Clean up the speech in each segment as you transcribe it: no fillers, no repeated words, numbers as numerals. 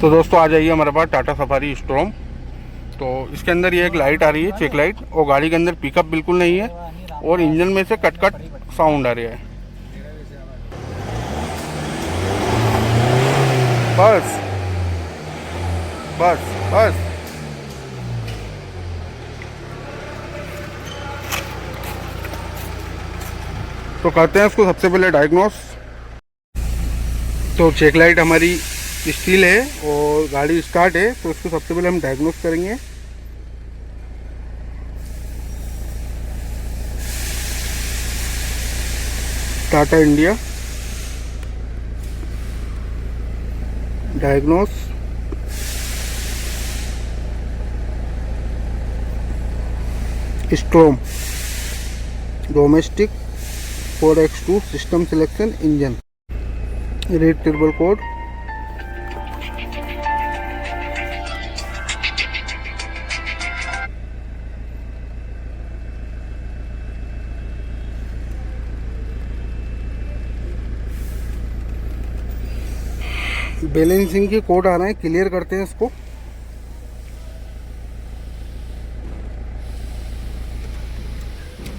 तो दोस्तों आ जाइए हमारे पास टाटा सफारी स्ट्रॉम। तो इसके अंदर ये एक लाइट आ रही है, चेक लाइट, और गाड़ी के अंदर पिकअप बिल्कुल नहीं है और इंजन में से कट कट साउंड आ रहा है। बस बस बस। तो करते हैं इसको सबसे पहले डायग्नोस। तो चेक लाइट हमारी स्टील है और गाड़ी स्टार्ट है, तो इसको सबसे पहले हम डायग्नोस करेंगे। Tata India diagnose, स्ट्रोम domestic 4x2 system selection engine, red table code, balancing की कोड आ रहे हैं, क्लियर करते हैं इसको।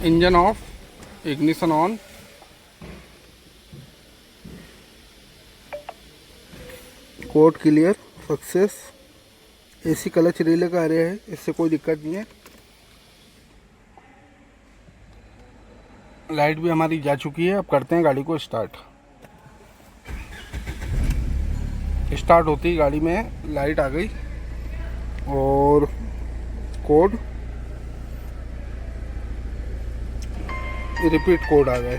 Engine of, ignition on, code clear, success. AC clutch relay का आ रहा है, इससे कोई दिक्कत नहीं है। लाइट भी हमारी जा चुकी है। अब करते हैं गाड़ी को स्टार्ट। स्टार्ट होती ही गाड़ी में लाइट आ गई और कोड, रिपीट कोड आ गए।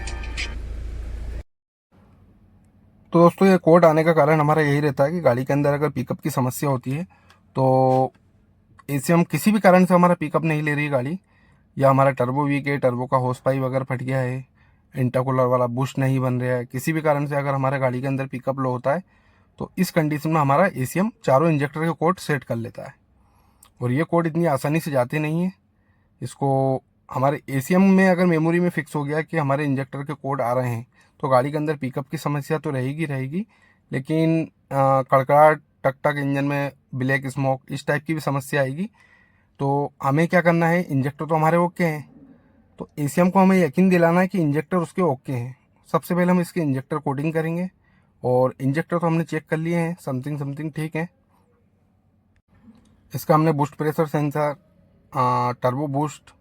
तो दोस्तों ये कोड आने का कारण हमारा यही रहता है कि गाड़ी के अंदर अगर पिकअप की समस्या होती है तो ऐसे हम किसी भी कारण से हमारा पिकअप नहीं ले रही गाड़ी, या हमारा टर्बो वीक है, टर्बो का होस पाइप अगर फट गया है, इंटरकूलर वाला बुश नहीं बन रहा है, किसी भी कारण से अगर हमारे गाड़ी के अंदर पिकअप लो होता है, तो इस कंडीशन में हमारा एसीएम चारों इंजेक्टर के कोड सेट कर लेता है। और ये कोड इतनी आसानी से जाते नहीं है। इसको हमारे एसीएम में अगर मेमोरी में फिक्स हो गया कि हमारे इंजेक्टर के कोड आ रहे हैं, तो गाड़ी के अंदर पिकअप की समस्या तो रहेगी, लेकिन कड़कड़ाहट, टक टक इंजन में ब्लैक स्मोक, इस टाइप की भी समस्या आएगी। तो हमें क्या करना है, इंजेक्टर तो हमारे ओके हैं, तो एसीएम को हमें यकीन दिलाना है कि इंजेक्टर उसके ओके हैं। सबसे पहले हम इसके इंजेक्टर कोडिंग करेंगे, और इंजेक्टर तो हमने चेक कर लिए हैं, समथिंग ठीक है। इसका हमने boost pressure sensor, turbo boost,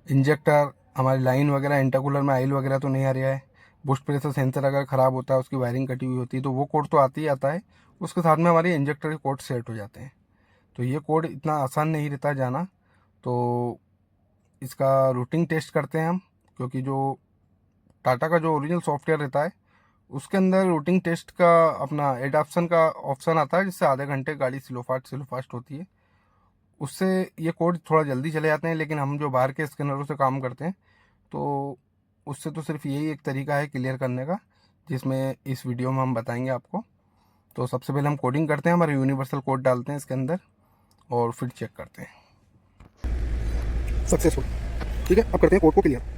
injector, हमारी लाइन वगैरह, इंटरकूलर में आयल वगैरह तो नहीं आ रहा है। बूस्ट प्रेशर सेंसर अगर ख़राब होता है, उसकी वायरिंग कटी हुई होती है, तो वो कोड तो आती ही आता है। उसके साथ में हमारे इंजेक्टर के कोड सेट हो जाते हैं। तो ये कोड इतना आसान नहीं रहता जाना। तो इसका रूटिंग टेस्ट करते हैं हम, क्योंकि जो टाटा का जो ओरिजिनल सॉफ्टवेयर रहता है उसके अंदर रूटिंग टेस्ट का अपना एडाप्शन का ऑप्शन आता है, जिससे आधे घंटे गाड़ी स्लो फास्ट होती है। उससे ये कोड थोड़ा जल्दी चले जाते हैं, लेकिन हम जो बाहर के स्कैनरों से काम करते हैं तो उससे तो सिर्फ यही एक तरीका है क्लियर करने का, जिसमें इस वीडियो में हम बताएंगे आपको। तो सबसे पहले हम कोडिंग करते हैं, हमारा यूनिवर्सल कोड डालते हैं इसके अंदर और फिर चेक करते हैं। सक्सेसफुल, ठीक है। अब करते हैं कोड को क्लियर।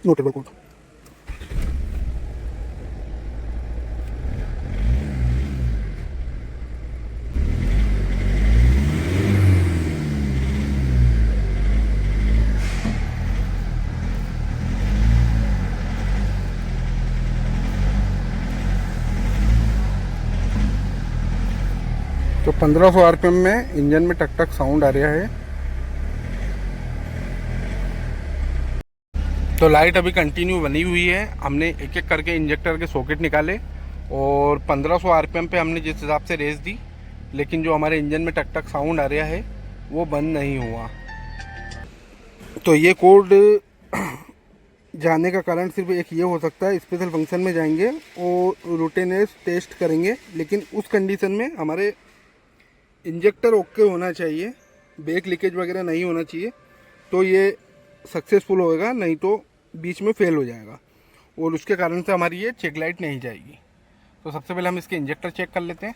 नोटेबल कोड, तो 1500 आरपीएम में इंजन में टक टक साउंड आ रहा है। तो लाइट अभी कंटिन्यू बनी हुई है। हमने एक एक करके इंजेक्टर के सॉकेट निकाले और 1500 आरपीएम पे हमने जिस हिसाब से रेस दी, लेकिन जो हमारे इंजन में टक टक साउंड आ रहा है वो बंद नहीं हुआ। तो ये कोड जाने का कारण सिर्फ एक ये हो सकता है, स्पेशल फंक्शन में जाएंगे और रूटेनेस टेस्ट करेंगे, लेकिन उस कंडीशन में हमारे इंजेक्टर ओके होना चाहिए, ब्रेक लीकेज वगैरह नहीं होना चाहिए, तो ये सक्सेसफुल होएगा, नहीं तो बीच में फेल हो जाएगा और उसके कारण से हमारी ये चेक लाइट नहीं जाएगी। तो सबसे पहले हम इसके इंजेक्टर चेक कर लेते हैं।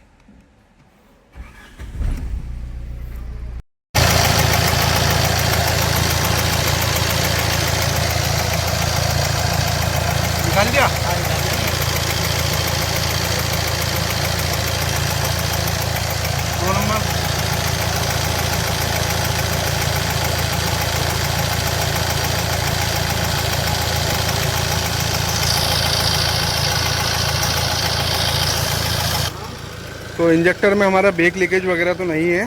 तो इंजेक्टर में हमारा ब्रेक लीकेज वगैरह तो नहीं है,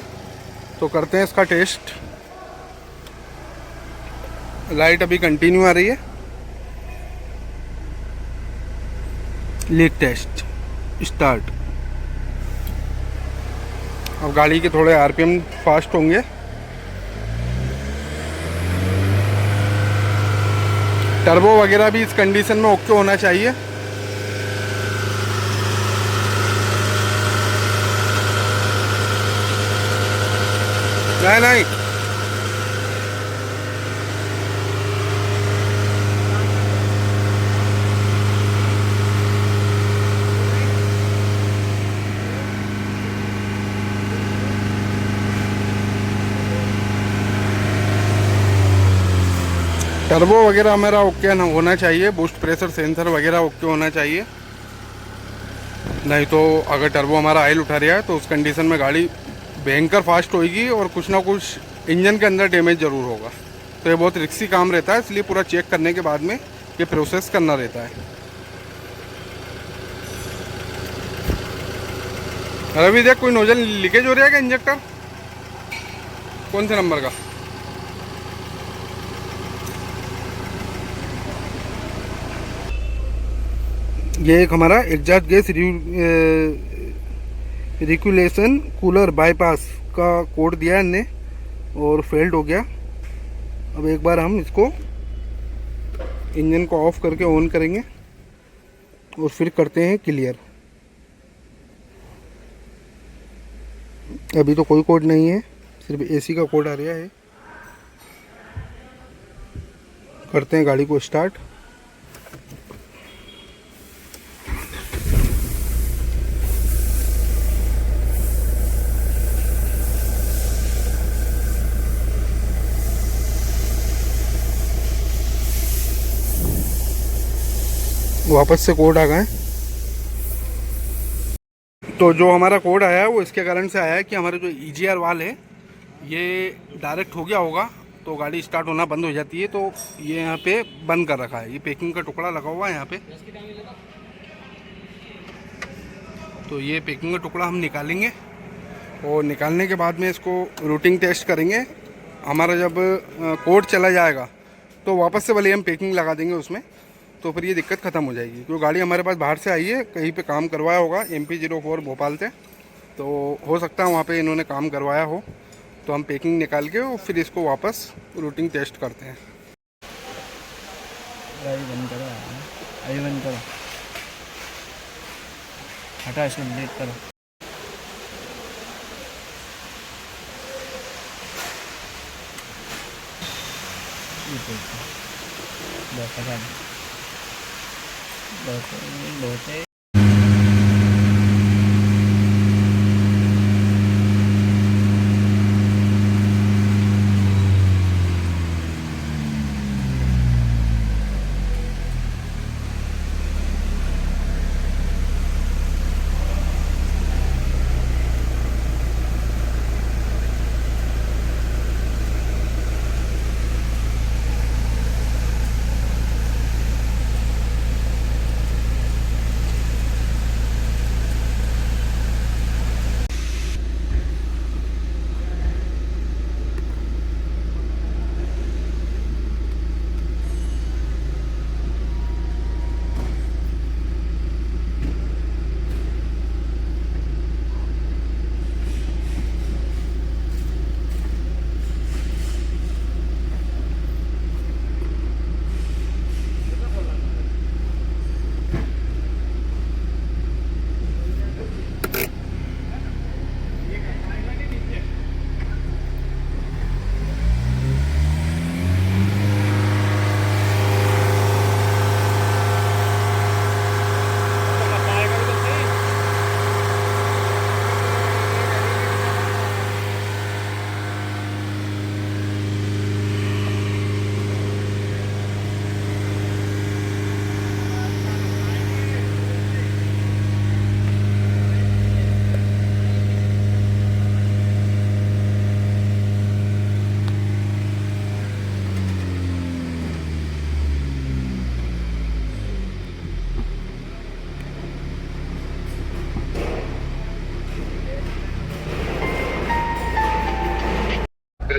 तो करते हैं इसका टेस्ट। लाइट अभी कंटिन्यू आ रही है। Leak test start. अब गाड़ी के थोड़े आरपीएम फास्ट होंगे। टर्बो वगैरह भी इस कंडीशन में ओके होना चाहिए। नहीं नहीं, टर्बो वगैरह हमारा ओके ना होना चाहिए। बूस्ट प्रेशर सेंसर वगैरह ओके होना चाहिए। नहीं तो अगर टर्बो हमारा ऑयल उठा रहा है तो उस कंडीशन में गाड़ी भयंकर फास्ट होगी और कुछ ना कुछ इंजन के अंदर डैमेज ज़रूर होगा। तो ये बहुत रिस्की काम रहता है, इसलिए पूरा चेक करने के बाद में ये प्रोसेस करना रहता है। रवि देख, कोई नोजल लीकेज हो रहा है क्या इंजेक्टर? कौन से नंबर का? ये एक हमारा एग्जॉस्ट गैस रिक्यूलेशन कूलर बाईपास का कोड दिया है इनने और फेल्ड हो गया। अब एक बार हम इसको इंजन को ऑफ करके ऑन करेंगे और फिर करते हैं क्लियर। अभी तो कोई कोड नहीं है, सिर्फ एसी का कोड आ रहा है। करते हैं गाड़ी को स्टार्ट। वापस से कोड आ गए। तो जो हमारा कोड आया है वो इसके कारण से आया है कि हमारा जो EGR वाल है ये डायरेक्ट हो गया होगा, तो गाड़ी स्टार्ट होना बंद हो जाती है। तो ये यहाँ पे बंद कर रखा है। ये पैकिंग का टुकड़ा लगा हुआ है यहाँ पे, तो ये पैकिंग का टुकड़ा हम निकालेंगे और निकालने के बाद में इसको रूटिंग टेस्ट करेंगे। हमारा जब कोड चला जाएगा तो वापस से भले हम पैकिंग लगा देंगे उसमें, तो फिर ये दिक्कत ख़त्म हो जाएगी। क्योंकि गाड़ी हमारे पास बाहर से आई है, कहीं पे काम करवाया होगा MP04 भोपाल से, तो हो सकता है वहाँ पे इन्होंने काम करवाया हो। तो हम पैकिंग निकाल के और फिर इसको वापस रूटिंग टेस्ट करते हैं। बंद करो, अभी बंद करो, हटा इसको, डिलीट करो। बहुत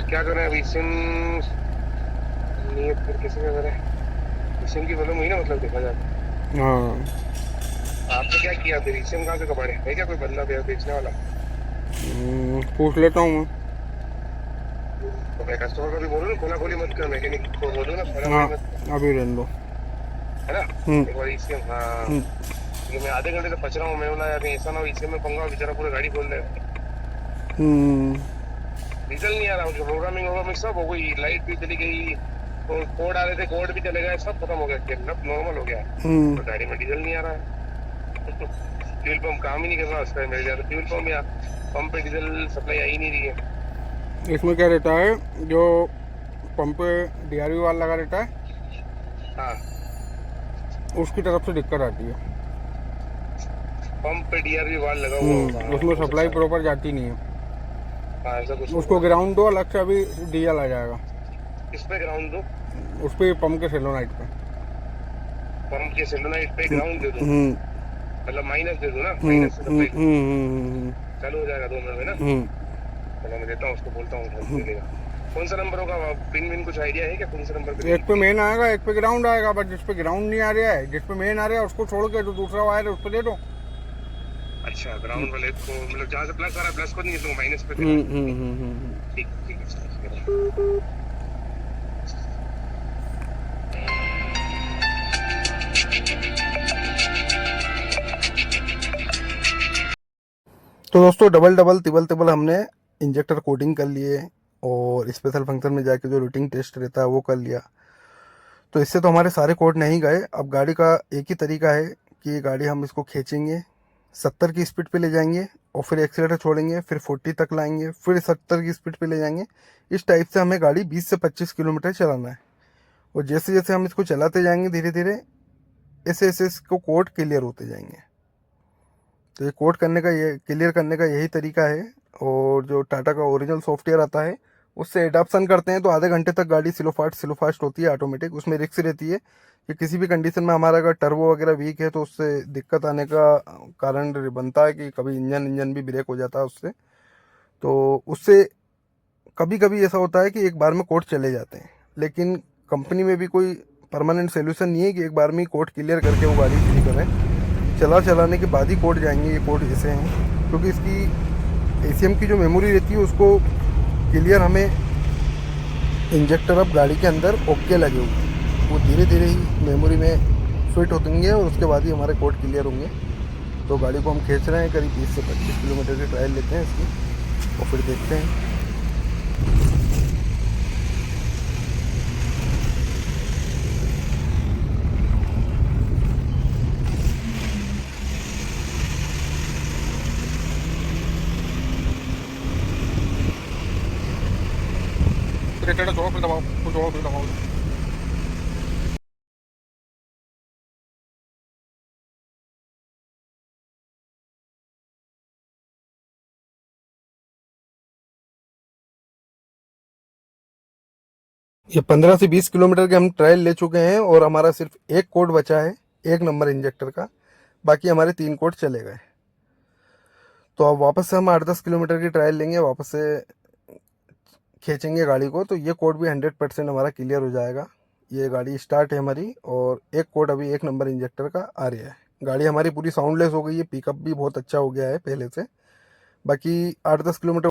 क्या करें अभी सिम नहीं है, फिर किसी का करें? सिम की प्रॉब्लम हुई ना, मतलब देखा जाए हाँ आपने क्या किया फिर? सिम कहाँ से कबाड़े है क्या कोई बंदा बेचने वाला? पूछ लेता हूँ मैं। तो मैं कस्टमर को भी बोलूँ ना, खोला खोली मत कर, मैकेनिक को बोलूँ ना खोला हाँ खोली मत कर, अभी रहने दो। है ना? हम्म, एक बार सिम, हाँ, हम्म, क्योंकि मैं आधे घंटे से पच रहा हूँ, मैं बोला यार कहीं ऐसा ना हो सिम में पंगा हो, बेचारा पूरा गाड़ी खोल देगा। हम्म, डीजल नहीं आ रहा, उसकी प्रोग्रामिंग वोग्रामिंग सब हो गई, लाइट भी चली गई, तो कोड आ रहे थे, कोड भी चले गए, सब खत्म हो गया, सब नॉर्मल हो गया, हम्म। तो गाड़ी में डीजल नहीं आ रहा है। फ्यूल पंप काम ही नहीं कर रहा उसका, मेरे ख्याल से फ्यूल पंप या पंप पे डीजल सप्लाई आ ही नहीं रही है। इसमें क्या रहता है, जो पंप पे डीआरवी वाल लगा रहता है, हाँ, उसकी तरफ से दिक्कत आती है। पंप पे डीआरवी वाल लगा हुआ होगा, हाँ, उसमें हो सप्लाई सकता है। प्रॉपर जाती नहीं है। हाँ, ऐसा कुछ उसको होगा। ग्राउंड दो अलग से, अभी डीएल आ जाएगा किस पे ग्राउंड दूं? उस पे, पंप के सेलोनाइट पे। पंप के सोलेनोइड पे ग्राउंड दे दूं? हम्म, मतलब माइनस दे दूं ना, हम्म, माइनस से हम्म, सप्लाई हम्म, हम्म, चालू हो जाएगा 2 मिनट में ना? हम्म, चलो मैं देता हूँ उसको, बोलता हूँ हेल्प ले लेगा। कौन सा नंबर होगा? पिन विन कुछ आइडिया है क्या, कौन से नंबर पे एक पे दूं? मेन आएगा, एक पे ग्राउंड आएगा, बट जिस पे ग्राउंड नहीं आ रहा है, जिस पे मेन आ रहा है उसको छोड़ के जो दूसरा वायर है उस पे दे दो। अच्छा, ग्राउंड वाले को मतलब जहाँ से प्लस आ रहा है प्लस को नहीं दूं, माइनस पे देना हम्म, है। हम्म, हम्म, हम्म। ठीक ठीक है, समझ गया। तो दोस्तों डबल डबल तिबल तिबल हमने इंजेक्टर कोटिंग कर लिए, और स्पेशल फंक्शन में जाके जो रूटिंग टेस्ट रहता है वो कर लिया। तो इससे तो हमारे सारे कोड नहीं गए। अब गाड़ी का एक ही तरीका है कि ये गाड़ी हम इसको खींचेंगे, 70 की स्पीड पे ले जाएंगे, और फिर एक्सीलेटर छोड़ेंगे, फिर 40 तक लाएंगे, फिर 70 की स्पीड पे ले जाएंगे। इस टाइप से हमें गाड़ी 20 से 25 किलोमीटर चलाना है। और जैसे जैसे हम इसको चलाते जाएंगे धीरे धीरे, ऐसे ऐसे इसको कोड क्लियर होते जाएंगे। तो ये कोड करने का, ये क्लियर करने का यही तरीका है। और जो टाटा का ओरिजिनल सॉफ्टवेयर आता है उससे एडाप्शन करते हैं तो आधे घंटे तक गाड़ी स्लो फास्ट होती है ऑटोमेटिक। उसमें रिस्क रहती है कि किसी भी कंडीशन में हमारा अगर टर्बो वगैरह वीक है तो उससे दिक्कत आने का कारण बनता है कि कभी इंजन इंजन भी ब्रेक हो जाता है उससे। तो उससे कभी कभी ऐसा होता है कि एक बार में कोड चले जाते हैं, लेकिन कंपनी में भी कोई परमानेंट सोल्यूशन नहीं है कि एक बार में ही कोड क्लियर करके वो गाड़ी फ्री करें। चलाने के बाद ही कोड जाएंगे। ये कोड ऐसे हैं क्योंकि इसकी एसीएम की जो मेमोरी रहती है उसको क्लियर हमें इंजेक्टर अब गाड़ी के अंदर ओके लगे हुए हैं, वो धीरे धीरे ही मेमोरी में फिट होंगे और उसके बाद ही हमारे कोड क्लियर होंगे। तो गाड़ी को हम खींच रहे हैं, करीब 20 से 25 किलोमीटर की ट्रायल लेते हैं इसकी, और फिर देखते हैं। एक्सीलेटर छोड़ो फिर दबाओ, कुछ छोड़ो फिर दबाओ। ये 15 से 20 किलोमीटर के हम ट्रायल ले चुके हैं और हमारा सिर्फ एक कोड बचा है, एक नंबर इंजेक्टर का। बाकी हमारे 3 कोड चले गए। तो अब वापस से हम 8-10 किलोमीटर की ट्रायल लेंगे, वापस से खींचेंगे गाड़ी को, तो ये कोड भी 100% हमारा क्लियर हो जाएगा। ये गाड़ी स्टार्ट है हमारी, और एक कोड अभी एक नंबर इंजेक्टर का आ रहा है। गाड़ी हमारी पूरी साउंडलेस हो गई है, पिकअप भी बहुत अच्छा हो गया है पहले से। बाकी 8-10 किलोमीटर